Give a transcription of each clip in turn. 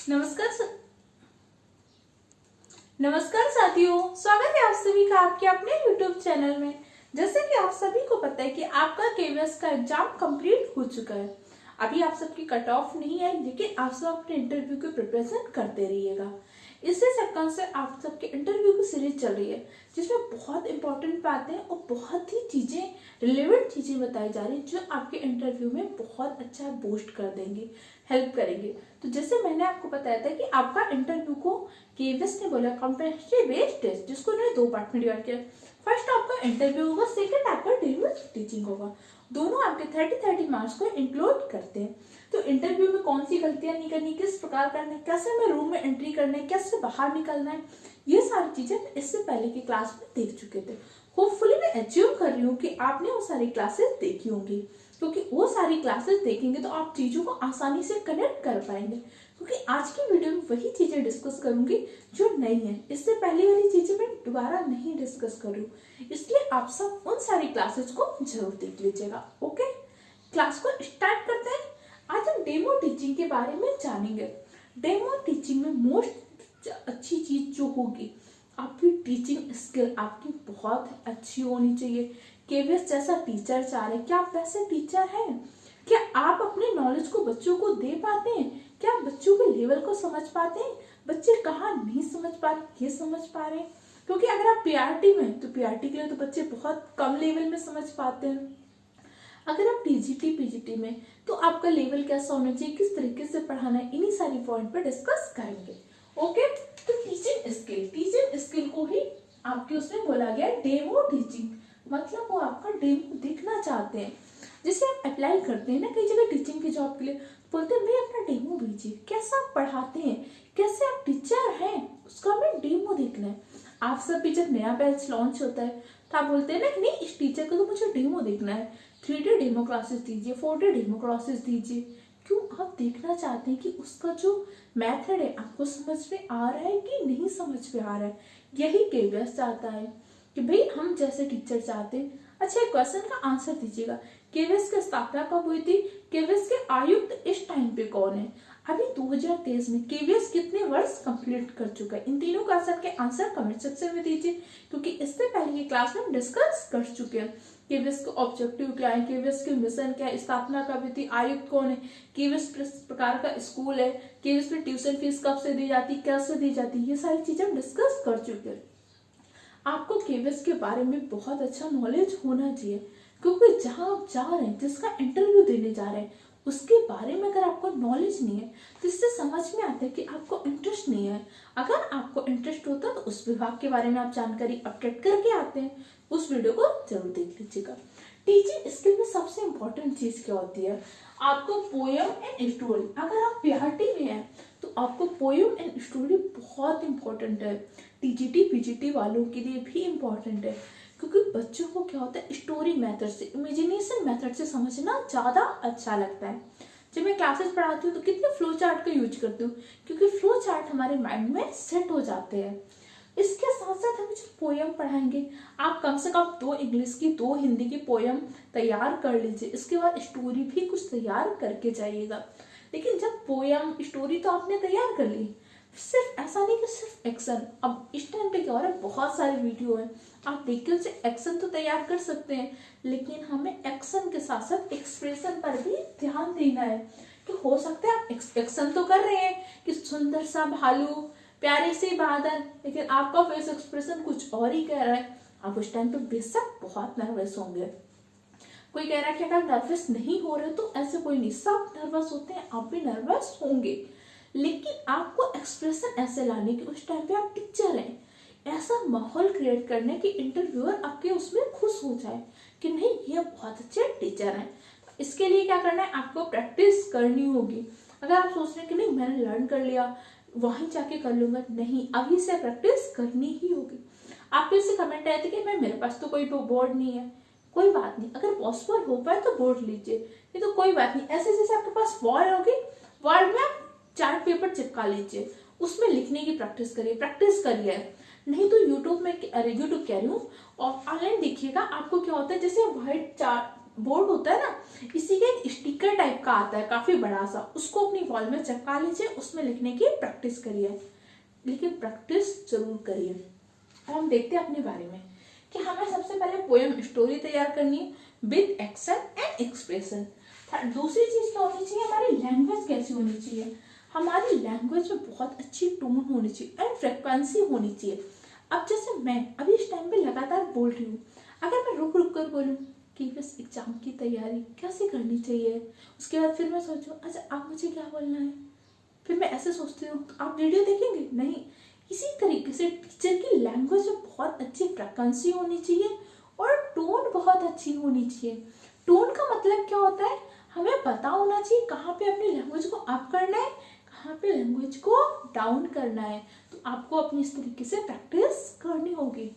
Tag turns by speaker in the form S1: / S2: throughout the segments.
S1: नमस्कार नमस्कार साथियों, स्वागत है आप सभी का आपके अपने YouTube चैनल में। जैसे कि आप सभी को पता है कि आपका केवीएस का एग्जाम कंप्लीट हो चुका है। अभी आप सबकी कट ऑफ नहीं है, लेकिन आप सब अपने इंटरव्यू की प्रिपरेशन करते रहिएगा। इसी सेक्शन से आप सबके इंटरव्यू की सीरीज चल रही है, जिसमें बहुत इंपॉर्टेंट बातें और बहुत ही चीजें, रिलेवेंट चीजें बताई जा रही है, जो आपके इंटरव्यू में बहुत अच्छा बूस्ट कर देंगे, हेल्प करेंगे। तो जैसे मैंने आपको बताया था कि आपका इंटरव्यू को केवीएस ने बोला कॉम्पिटेंसी बेस्ड टेस्ट, जिसको उन्होंने 2 पार्ट में डिवाइड किया। फर्स्ट आपका इंटरव्यू होगा, सेकंड आपका डेली टीचिंग होगा। दोनों आपके 30 मार्क्स को इंक्लूड करते हैं। तो इंटरव्यू में कौन सी गलतियां नहीं करनी, किस प्रकार करना है, कैसे हमें रूम में एंट्री करना है, कैसे बाहर निकलना है, ये सारी चीजें इससे पहले की क्लास में देख चुके थे। होपफुली मैं एज्यूम कर रही हूँ कि आपने वो सारी क्लासेस देखी होंगी, क्योंकि वो सारी क्लासेस देखेंगे तो आप चीजों को आसानी से कनेक्ट कर पाएंगे। क्योंकि आज की वीडियो में वही चीजें डिस्कस करूंगी जो नई है, इससे पहले वाली चीजें मैं दोबारा नहीं डिस्कस करूँ, इसलिए आप सब उन सारी क्लासेस को जरूर देख लीजिएगा। ओके, क्लास को स्टार्ट करते हैं। आज हम डेमो टीचिंग के बारे में जानेंगे। डेमो टीचिंग में मोस्ट अच्छी चीज जो होगी, आपकी टीचिंग स्किल आपकी बहुत अच्छी होनी चाहिए। केवीएस जैसा टीचर चाह रहे हैं, क्या आप वैसे टीचर हैं? क्या आप अपने नॉलेज को बच्चों को दे पाते हैं? क्या आप बच्चों के लेवल को समझ पाते हैं? बच्चे कहाँ नहीं समझ पा रहे, ये समझ पा रहे हैं? क्योंकि अगर आप पीआरटी में, तो पीआरटी के लिए तो बच्चे बहुत कम लेवल में समझ पाते हैं। अगर आप टीजीटी पीजीटी में, तो आपका लेवल कैसा होना चाहिए, किस तरीके से पढ़ाना है, इन्हीं सारी पॉइंट पर डिस्कस करेंगे। ओके, तो टीचिंग स्किल को ही आपके उसमें बोला गया डेमो टीचिंग, मतलब वो आपका डेमो देखना चाहते हैं। जैसे आप अप्लाई करते हैं ना कई जगह टीचिंग की जॉब के लिए, बोलते हैं भाई अपना डेमो भेजिए, कैसा आप पढ़ाते हैं, कैसे आप टीचर हैं, उसका हमें डेमो देखना है। आप सब भी जब नया बैच लॉन्च होता है तो आप बोलते हैं ना कि नहीं, इस टीचर का तो मुझे डेमो देखना है, 3D डेमो क्लासेस दीजिए, 4D डेमो क्लासेस दीजिए। क्यों? आप देखना चाहते हैं कि उसका जो मेथड है आपको समझ में आ रहा है कि नहीं समझ में आ रहा है। यही केवीएस चाहता है कि भाई हम जैसे टीचर चाहते हैं। अच्छा, एक क्वेश्चन का आंसर दीजिएगा, केवीएस की स्थापना कब हुई थी? केवीएस के आयुक्त इस टाइम पे कौन है? अभी 2023 में केवीएस कितने वर्ष कंप्लीट कर चुका है? इन तीनों क्वेश्चन के आंसर कमेंट सेक्शन में दीजिए, क्योंकि इससे पहले की क्लास में डिस्कस कर चुके हैं। केवीएस का ऑब्जेक्टिव क्या है, केवीएस की मिशन क्या है, स्थापना कब हुई थी, आयुक्त कौन है, केवीएस किस प्रकार का स्कूल है, केवीएस में ट्यूशन फीस कब से दी जाती, कैसे दी जाती, ये सारी चीजें हम डिस्कस कर चुके हैं। आपको केवीएस के बारे में बहुत अच्छा नॉलेज होना चाहिए, क्योंकि जहां आप जा रहे हैं, जिसका इंटरव्यू देने जा रहे हैं, उसके बारे में अगर आपको नॉलेज नहीं है तो इससे समझ में आता है कि आपको इंटरेस्ट नहीं है। अगर आपको इंटरेस्ट होता है तो उस विभाग के बारे में आप जानकारी अपडेट करके आते हैं, उस वीडियो को जरूर देख लीजिएगा। टीचिंग स्किल में सबसे इम्पोर्टेंट चीज क्या होती है? आपको पोयम एंड स्टोरी, अगर आप पीआरटी में हैं तो आपको पोयम एंड स्टोरी बहुत इंपॉर्टेंट है। टीजीटी पीजीटी वालों के लिए भी इम्पोर्टेंट है, क्योंकि बच्चों को क्या होता है, स्टोरी मेथड से, इमेजिनेशन मेथड से समझना ज़्यादा अच्छा लगता है। जब मैं क्लासेस पढ़ाती हूँ तो कितने फ्लो चार्ट का यूज करती हूँ, क्योंकि फ्लो चार्ट हमारे माइंड में सेट हो जाते हैं। इसके साथ साथ हम जो पोयम पढ़ाएंगे, आप कम से कम 2 इंग्लिश की 2 हिंदी की पोयम तैयार कर लीजिए। इसके बाद स्टोरी भी कुछ तैयार करके जाइएगा। लेकिन जब पोयम स्टोरी तो आपने तैयार कर ली, सिर्फ ऐसा नहीं कि सिर्फ एक्शन। अब इस टाइम पे क्या हो रहा है, बहुत सारे वीडियो है, आप देख के उसे एक्शन तो तैयार कर सकते हैं, लेकिन हमें एक्शन के साथ साथ एक्सप्रेशन पर भी ध्यान देना है। कि हो सकता है आप एक्शन तो कर रहे हैं कि सुंदर सा भालू, प्यारे से बादल, लेकिन आपका फेस एक्सप्रेशन कुछ और ही कह रहा है। आप उस टाइम पे बेशक बहुत नर्वस होंगे। कोई कह रहा है कि अगर नर्वस नहीं हो रहे तो ऐसे कोई नहीं, सब नर्वस होते हैं, आप भी नर्वस होंगे, लेकिन आपको एक्सप्रेशन ऐसे लाने की, उस टाइम पे आप टीचर हैं, ऐसा माहौल क्रिएट करने कि इंटरव्यूअर आपके उसमें खुश हो जाए कि नहीं, ये बहुत अच्छे टीचर हैं। इसके लिए क्या करना है, आपको प्रैक्टिस करनी होगी। अगर आप सोच रहे हैं कि नहीं मैंने लर्न कर लिया, वहीं जाके कर लूंगा, नहीं, अभी से प्रैक्टिस करनी ही होगी। आपके से कमेंट आए थे कि मैं, मेरे पास तो कोई बोर्ड नहीं है। कोई बात नहीं, अगर पॉसिबल हो पाए तो बोर्ड लीजिए, नहीं तो कोई बात नहीं, ऐसे जैसे आपके पास वॉल होगी, वॉल में आप चार्ट पेपर चिपका लीजिए, उसमें लिखने की प्रैक्टिस करिए। नहीं तो यूट्यूब में, अरे यूट्यूब कह रही हूँ, और ऑनलाइन देखिएगा। आपको क्या होता है, जैसे बोर्ड होता है ना, इसी का एक स्टिकर टाइप का आता है काफी बड़ा सा, उसको अपनी वॉल में चिपका लीजिए, उसमें लिखने की प्रैक्टिस करिए, लेकिन प्रैक्टिस जरूर करिए। अब हम देखते हैं अपने बारे में कि हमें सबसे पहले पोएम स्टोरी तैयार करनी है विद एक्शन एंड एक्सप्रेशन। दूसरी चीज क्या होनी चाहिए, हमारी लैंग्वेज कैसी होनी चाहिए, हमारी लैंग्वेज में बहुत अच्छी टोन होनी चाहिए एंड फ्रिक्वेंसी होनी चाहिए। अब जैसे मैं अभी इस टाइम पे लगातार बोल रही हूँ, अगर मैं रुक रुक कर बोलूँ कि बस एग्जाम की तैयारी कैसे करनी चाहिए, उसके बाद फिर मैं सोचूं अच्छा अब मुझे क्या बोलना है, फिर मैं ऐसे सोचती हूँ तो आप वीडियो देखेंगे नहीं। इसी तरीके से टीचर की लैंग्वेज में बहुत अच्छी फ्रिक्वेंसी होनी चाहिए और टोन बहुत अच्छी होनी चाहिए। टोन का मतलब क्या होता है, हमें पता होना चाहिए कहाँ पे अपनी लैंग्वेज को अप करना है, कहाँ पे लैंग्वेज को डाउन करना है। तो आपको अपनी इस तरीके से प्रैक्टिस करनी होगी।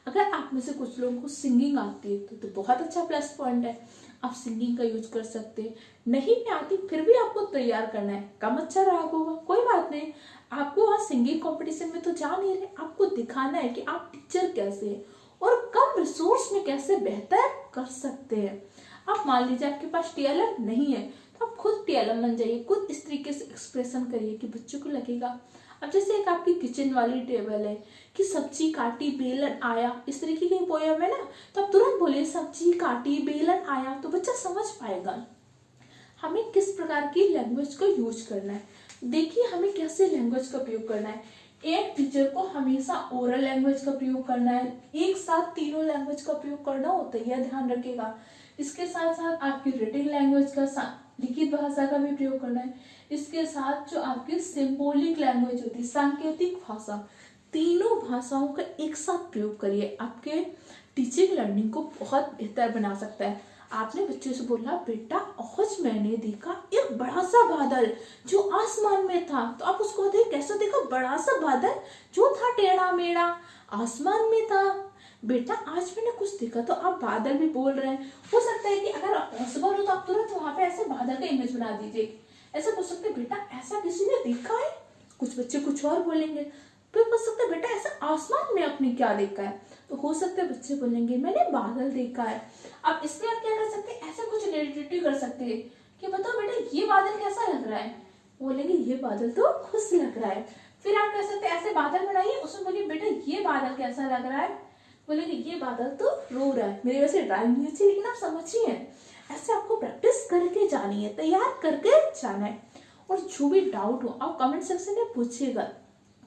S1: अगर आप में से कुछ लोगों को सिंगिंग आती है तो बहुत अच्छा प्लस पॉइंट है, आप सिंगिंग का यूज कर सकते हैं। नहीं भी आती फिर भी आपको तैयार करना है, कम अच्छा राग होगा कोई बात नहीं, आपको वहाँ सिंगिंग कंपटीशन में तो जा नहीं रहे, आपको दिखाना है कि आप टीचर कैसे हैं और कम रिसोर्स में कैसे बेहतर कर सकते हैं। आप मान लीजिए आपके पास टीएलएम नहीं है तो आप खुद टीएलएम बन जाइए, खुद इस तरीके से एक्सप्रेशन करिए कि बच्चों को लगेगा। अब जैसे एक आपकी किचन वाली टेबल है कि सब्जी काटी बेलन आया, इस तरीके की पोएम है ना, तो आप तुरंत बोलिए सब्जी काटी बेलन आया, तो बच्चा समझ पाएगा हमें किस प्रकार की लैंग्वेज को यूज करना है। देखिए हमें कैसे लैंग्वेज का प्रयोग करना है। एक टीचर को हमेशा ओरल लैंग्वेज का प्रयोग करना है, एक साथ तीनों लैंग्वेज का प्रयोग करना होता है, यह ध्यान रखिएगा। इसके साथ साथ आपकी रिटन लैंग्वेज का, लिखित भाषा का भी प्रयोग करना है। इसके साथ जो आपकी सिंबॉलिक लैंग्वेज होती है, सांकेतिक भाषा, तीनों भाषाओं का एक साथ प्रयोग करिए, आपके टीचिंग लर्निंग को बहुत बेहतर बना सकता है। आपने बच्चे से बोला बेटा आज मैंने देखा एक बड़ा सा बादल जो आसमान में था, तो आप उसको देख कैसे देखा, बड़ा सा बादल जो था टेढ़ा मेढ़ा आसमान में था। बेटा आज मैंने कुछ देखा, तो आप बादल भी बोल रहे हैं। हो सकता है कि अगर पॉसिबल हो तो आप तुरंत वहां पे ऐसे बादल का इमेज बना दीजिए, ऐसा बोल सकते हैं बेटा ऐसा किसी ने देखा है, कुछ बच्चे कुछ और बोलेंगे। फिर पूछ सकते हैं बेटा ऐसा आसमान में आपने क्या देखा है, तो हो सकता है बच्चे बोलेंगे मैंने बादल देखा है। अब इसमें आप क्या कर सकते हैं, ऐसा कुछ नेगेटिव कर सकते हैं कि बताओ बेटा ये बादल कैसा लग रहा है, बोलेंगे ये बादल तो खुश लग रहा है। फिर आप कह सकते हैं ऐसे बादल बनाइए, उसमें बोलिए बेटा ये बादल कैसा लग रहा है, बोलेंगे ये बादल तो रो रहा है। मेरी वैसे ड्राइंग नहीं अच्छी लेकिन आप समझिए, ऐसे आपको प्रैक्टिस करके जानी है, तैयार करके जाना है। और जो भी डाउट हो आप कमेंट सेक्शन में पूछिएगा,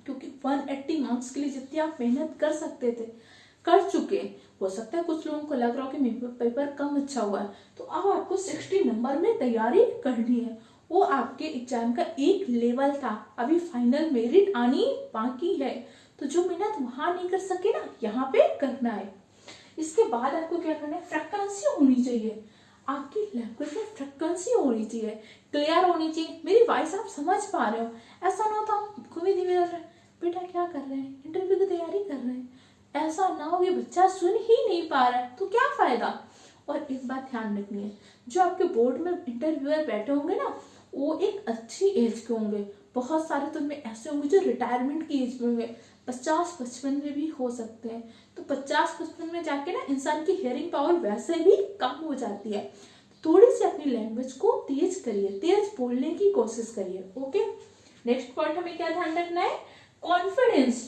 S1: क्योंकि 180 मार्क्स के लिए जितनी आप मेहनत कर सकते थे कर चुके। हो सकता है कुछ लोगों को लग रहा हो कि मेरा पेपर कम अच्छा हुआ है, तो अब आपको 60 नंबर में तैयारी करनी है। वो आपके एग्जाम का एक लेवल था, अभी फाइनल मेरिट आनी बाकी है, तो जो मेहनत वहां नहीं कर सके ना यहाँ पे करना है। इसके बाद आपको क्या करना है, फ्रिक्वेंसी होनी चाहिए, आपकी लैंग्वेज में फ्रिक्वेंसी होनी चाहिए, क्लियर होनी चाहिए, मेरी वॉइस आप समझ पा रहे हो। ऐसा ना हो तो आप घूमे धीमे कर रहे हैं, बेटा क्या कर रहे हैं, इंटरव्यू की तैयारी कर रहे हैं, ऐसा ना हो कि बच्चा सुन ही नहीं पा रहा है तो क्या फायदा। और एक बात ध्यान रखनी है, जो आपके बोर्ड में इंटरव्यूअर बैठे होंगे ना वो एक अच्छी एज के होंगे, बहुत सारे तो उनमें ऐसे होंगे जो रिटायरमेंट की एज में होंगे, 50-55 में भी हो सकते हैं। तो 50-55 में जाके ना इंसान की हियरिंग पावर वैसे भी कम हो जाती है। थोड़ी सी अपनी लैंग्वेज को तेज करिए, तेज बोलने की कोशिश करिए। ओके, नेक्स्ट पॉइंट हमें क्या ध्यान रखना है, कॉन्फिडेंस।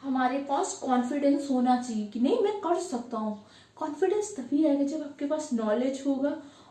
S1: हमारे पास कॉन्फिडेंस होना चाहिए कि नहीं मैं कर सकता हूँ। कॉन्फिडेंस तभी आएगा जब आपके पास नॉलेज होगा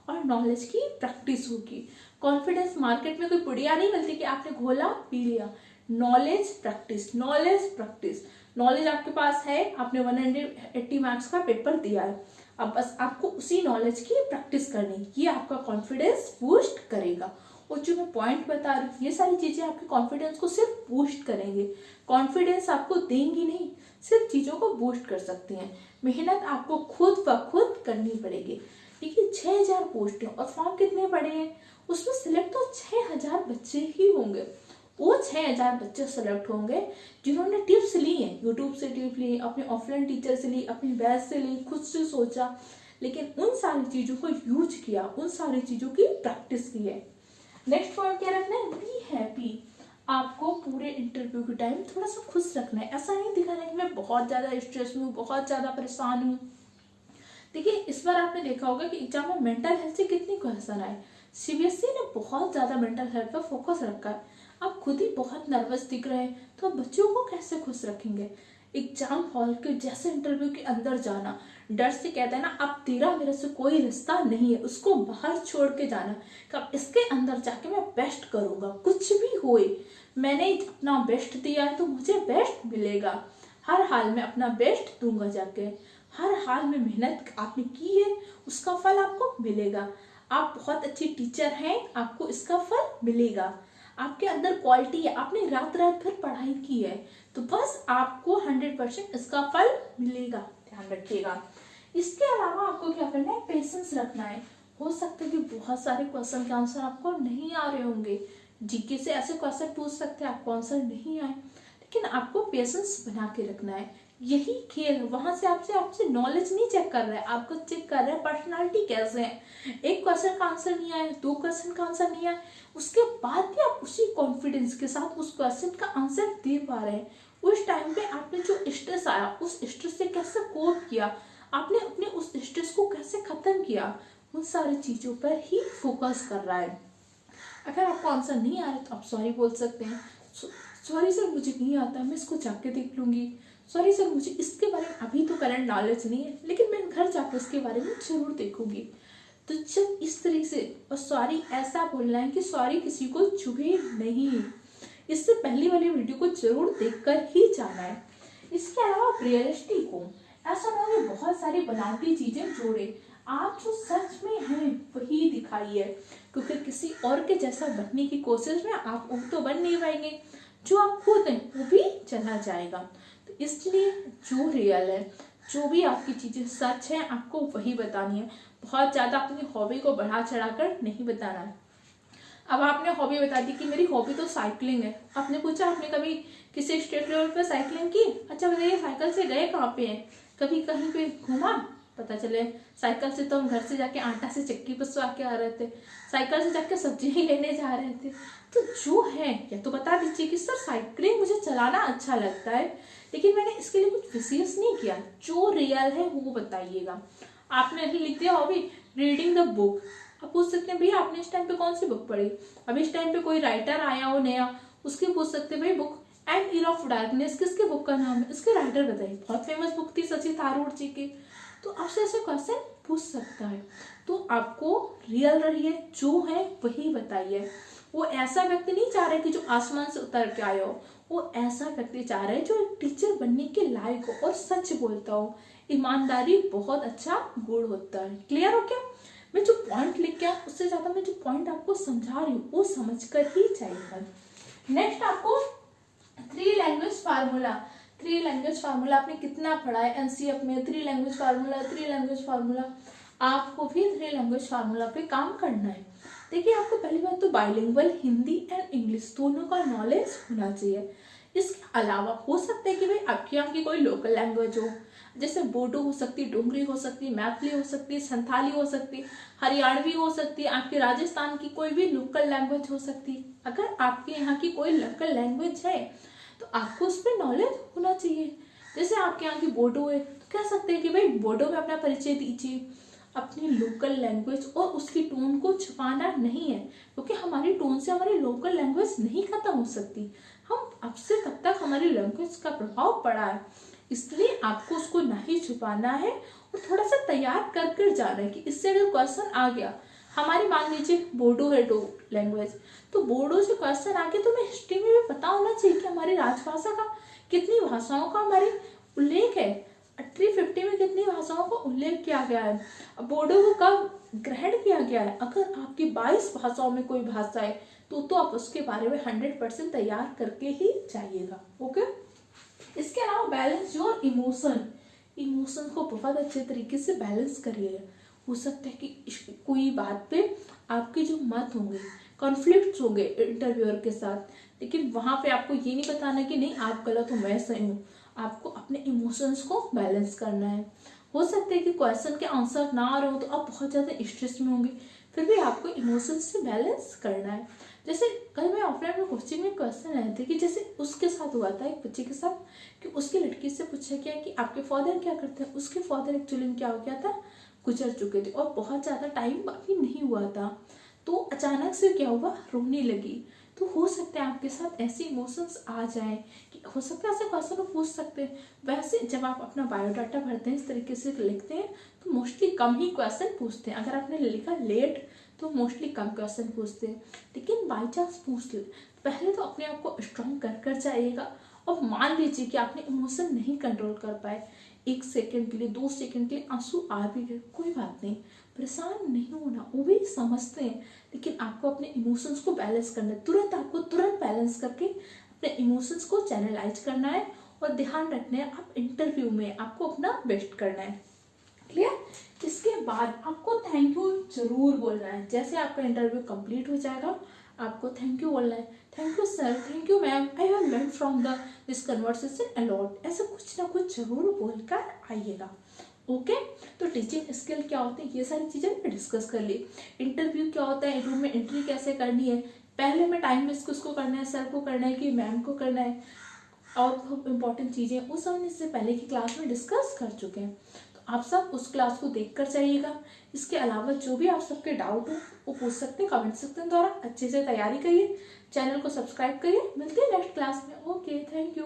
S1: और नॉलेज की प्रैक्टिस होगी। कॉन्फिडेंस मार्केट में कोई पुड़िया नहीं मिलती कि आपने घोला पी लिया। Knowledge practice, knowledge practice. Knowledge आपके पास है, आपने 180 मार्क्स का पेपर दिया है, अब बस आपको उसी नॉलेज की प्रैक्टिस करनी, ये आपका कॉन्फिडेंस बूस्ट करेगा। और जो मैं पॉइंट बता रही हूँ ये सारी चीजें आपके कॉन्फिडेंस को सिर्फ बूस्ट करेंगे, कॉन्फिडेंस आपको देंगी नहीं, सिर्फ चीजों को बूस्ट कर सकती हैं। मेहनत आपको खुद ब खुद करनी पड़ेगी। देखिए 6000 पोस्ट है और फॉर्म कितने पड़े हैं, उसमें सिलेक्ट तो 6000 बच्चे ही होंगे। वो 6000 बच्चे सेलेक्ट होंगे जिन्होंने टिप्स ली हैं, यूट्यूब से टिप ली, अपने ऑफलाइन टीचर से ली, अपनी बैच से ली, खुद से सोचा, लेकिन उन सारी चीजों को यूज किया, उन सारी चीजों की प्रैक्टिस की है। नेक्स्ट पॉइंट क्या रखना है, बी हैप्पी। आपको पूरे इंटरव्यू के टाइम थोड़ा सा खुश रखना है, ऐसा नहीं दिखाना है कि मैं बहुत ज्यादा स्ट्रेस में हूँ, बहुत ज्यादा परेशान हूँ। देखिए इस बार आपने देखा होगा कि एग्जाम में मेंटल हेल्थ से कितनी क्वेश्चन आए। सीबीएसई ने बहुत ज्यादा मेंटल हेल्थ पर फोकस रखा है। आप खुद ही बहुत नर्वस दिख रहे हैं तो बच्चों को कैसे खुश रखेंगे। एग्जाम हॉल के जैसे इंटरव्यू के अंदर जाना, डर से कहते हैं ना अब तेरा मेरे से कोई रिश्ता नहीं है, उसको बाहर छोड़ के जाना कि अब इसके अंदर जाके मैं बेस्ट करूंगा, कुछ भी होए मैंने अपना बेस्ट दिया है तो मुझे बेस्ट मिलेगा। हर हाल में अपना बेस्ट दूंगा जाके। हर हाल में मेहनत आपने की है उसका फल आपको मिलेगा। आप बहुत अच्छी टीचर हैं, आपको इसका फल मिलेगा। आपके अंदर क्वालिटी है, आपने रात रात भर पढ़ाई की है तो बस आपको 100% इसका फल मिलेगा, ध्यान रखिएगा। इसके अलावा आपको क्या करना है, पेशेंस रखना है। हो सकता है कि बहुत सारे क्वेश्चन के आंसर आपको नहीं आ रहे होंगे, जीके से ऐसे क्वेश्चन पूछ सकते हैं आपको आंसर नहीं आए, लेकिन आपको पेशेंस बना के रखना है। यही खेल है, वहां से आपसे नॉलेज नहीं चेक कर रहा है, आपको चेक कर रहा है पर्सनालिटी कैसे है। एक क्वेश्चन का आंसर नहीं आया, 2 क्वेश्चन का आंसर नहीं आया, उसके बाद भी आप उसी कॉन्फिडेंस के साथ उस क्वेश्चन का आंसर दे पा रहे हैं। उस टाइम पे आपने जो स्ट्रेस आया उस स्ट्रेस से कैसे कोप किया, आपने अपने उस स्ट्रेस को कैसे खत्म किया, उन सारी चीजों पर ही फोकस कर रहा है। अगर आपको आंसर नहीं आ रहा तो आप सॉरी बोल सकते हैं, सॉरी सर मुझे नहीं आता, मैं इसको जाके देख लूंगी। सॉरी सर मुझे इसके बारे में अभी तो करंट नॉलेज नहीं है, लेकिन मैं घर जाकर इसके बारे में जरूर देखूंगी। तो जब इस तरह से, और सॉरी ऐसा बोलना है कि सॉरी किसी को चुभे नहीं, इससे पहले वाली वीडियो को जरूर देखकर ही जाना है। इसके अलावा रियलिस्टिक हो, ऐसा ना हो बहुत सारी बनावटी चीजें जोड़े, आप जो सच में हैं वही दिखाइए, क्योंकि किसी और के जैसा बनने की कोशिश में आप तो बन नहीं पाएंगे, जो आप खुद हैं वो भी चला जाएगा। तो इसलिए जो रियल है, जो भी आपकी चीजें सच है आपको वही बतानी है। बहुत ज्यादा अपनी हॉबी को बढ़ा चढ़ाकर नहीं बताना है। अब आपने हॉबी बता दी कि मेरी हॉबी तो साइकिलिंग है, आपने पूछा आपने कभी किसी स्टेट लेवल पे साइकिलिंग की, अच्छा बताइए साइकिल से गए कहाँ पे हैं, कभी कहीं पे घूमा, पता चले साइकिल से तो हम घर से जाके आटा से चक्की पिसवा के आ रहे थे, साइकिल से जाके सब्जी ही लेने जा रहे थे। तो जो है या तो बता दीजिए कि सर साइकिलिंग मुझे चलाना अच्छा लगता है, लेकिन मैंने इसके लिए कुछ विशेष नहीं किया, जो रियल है वो बताइएगा। आपने लिख दिया हॉबी रीडिंग द बुक, आप पूछ सकते हैं भैया आपने इस टाइम पे कौन सी बुक पढ़ी, अभी इस टाइम पे कोई राइटर आया हो नया, उसकी पूछ सकते हैं भाई book and year of darkness किसके बुक का नाम है, इसके राइटर बताइए, बहुत फेमस बुक थी सची थारूर जी की। तो आपसे ऐसे क्वेश्चन पूछ सकता है। तो आपको रियल रहिए, जो है वही बताइए। वो ऐसा व्यक्ति नहीं चाह रहे कि जो आसमान से उतर के आया हो, वो ऐसा व्यक्ति चाह रहे जो एक टीचर बनने के लायक हो और सच बोलता हो। ईमानदारी बहुत अच्छा गुण होता है। क्लियर हो क्या? मैं जो पॉइंट लिख के उससे ज्यादा मैं जो पॉइंट आपको समझा रही हूँ वो समझकर ही जाइएगा। नेक्स्ट आपको 3 लैंग्वेज फार्मूला। 3 लैंग्वेज फार्मूला आपने कितना पढ़ा है एनसीएफ में, 3 लैंग्वेज फार्मूला, 3 लैंग्वेज फार्मूला। आपको भी 3 लैंग्वेज फार्मूला पे काम करना है। देखिए आपको पहली बात तो बाइलिंगुअल हिंदी एंड इंग्लिश दोनों का नॉलेज होना चाहिए। इसके अलावा हो सकता है कि भाई आपके यहाँ की कोई लोकल लैंग्वेज हो, जैसे बोडो हो सकती, डोंगरी हो सकती, मैथिली हो सकती, संथाली हो सकती, हरियाणवी हो सकती, आपके राजस्थान की कोई भी लोकल लैंग्वेज हो सकती। अगर आपके यहाँ की कोई लोकल लैंग्वेज है तो आपको उस पर नॉलेज होना चाहिए। जैसे आपके यहाँ की बोडो है तो कह सकते हैं कि भाई बोडो में अपना परिचय दीजिए, अपनी लोकल लैंग्वेज, और उसकी टोन को छुपाना नहीं है, क्योंकि हमारी टोन से हमारी लोकल लैंग्वेज नहीं खत्म हो सकती। हम अब से तब तक हमारी लैंग्वेज का प्रभाव पड़ा है, इसलिए आपको उसको नहीं छुपाना है और थोड़ा सा तैयार कर कर जाना है कि इससे अगर क्वेश्चन आ गया, हमारी मान लीजिए बोडो है लैंग्वेज, तो बोडो से क्वेश्चन आ गया तो हमें हिस्ट्री में भी पता होना चाहिए कि हमारी राजभाषा का कितनी भाषाओं का हमारी उल्लेख है, 350 में कितनी भाषाओं का उल्लेख किया गया है, बोडो को कब ग्रहण किया गया है। अगर आपकी 22 भाषाओं में कोई भाषा है तो आप उसके बारे में 100% तैयार करके ही जाइएगा। ओके। इसके अलावा बैलेंस योर इमोशन को बहुत अच्छे तरीके से बैलेंस करिएगा। हो सकता है कि कोई बात पे आपके जो मत होंगे, कॉन्फ्लिक्ट्स होंगे इंटरव्यूअर के साथ, लेकिन वहां पे आपको ये नहीं बताना कि नहीं आप गलत हो मैं सही हूँ, आपको अपने इमोशंस को बैलेंस करना है। हो सकता है कि क्वेश्चन के आंसर ना आ रहे हो तो आप बहुत ज़्यादा स्ट्रेस में होंगे, फिर भी आपको इमोशंस से बैलेंस करना है। जैसे कल मैं ऑफलाइन में कोचिंग में क्वेश्चन आए थे कि जैसे उसके साथ हुआ था एक बच्चे के साथ कि उसकी लड़की से पूछा गया कि आपके फादर क्या करते हैं, उसके फादर एक्चुअली में क्या हो गया था, गुजर चुके थे और बहुत ज़्यादा टाइम अभी नहीं हुआ था, तो अचानक से क्या हुआ, रोने लगी। तो हो सकता है आपके साथ ऐसे इमोशंस आ जाए कि हो सकता है ऐसे क्वेश्चन पूछ सकते हैं। वैसे जब आप अपना बायोडाटा भरते हैं, इस तरीके से लिखते हैं, तो मोस्टली कम ही क्वेश्चन पूछते हैं। अगर आपने लिखा लेट तो मोस्टली कम क्वेश्चन पूछते हैं, लेकिन बाई चांस पूछ ले, पहले तो अपने आप को स्ट्रॉन्ग कर जाइएगा। और मान लीजिए कि आपने इमोशन नहीं कंट्रोल कर पाए, 1 सेकंड के लिए 2 सेकंड के लिए आंसू आ भी गए, कोई बात नहीं, परेशान नहीं होना, वो भी समझते हैं। लेकिन आपको अपने इमोशंस को बैलेंस करना है, तुरंत बैलेंस करके अपने इमोशंस को चैनलाइज करना है। और ध्यान रखना है, आप इंटरव्यू में आपको अपना बेस्ट करना है। क्लियर? इसके बाद आपको थैंक यू जरूर बोलना है। जैसे आपका इंटरव्यू कंप्लीट हो जाएगा, आपको थैंक यू बोलना है। Thank you sir, thank you ma'am, I have learn from this conversation a lot. ऐसा कुछ ना कुछ जरूर बोलकर आइएगा। ओके, तो टीचिंग स्किल क्या होते हैं, ये सारी चीजें मैं डिस्कस कर ली। इंटरव्यू क्या होता है, रूम में एंट्री कैसे करनी है, पहले में टाइम में किसको करना है, सर को करना है कि मैम को करना है, और बहुत इंपॉर्टेंट चीजें उस हम इससे पहले की क्लास में डिस्कस कर चुके हैं। तो आप सब उस क्लास को देख कर जाइएगा। इसके अलावा जो भी आप सबके डाउट हो वो पूछ सकते हैं कमेंट सेक्शन द्वारा। अच्छे से तैयारी करिए, चैनल को सब्सक्राइब करिए। मिलते हैं नेक्स्ट क्लास में। Okay, thank you.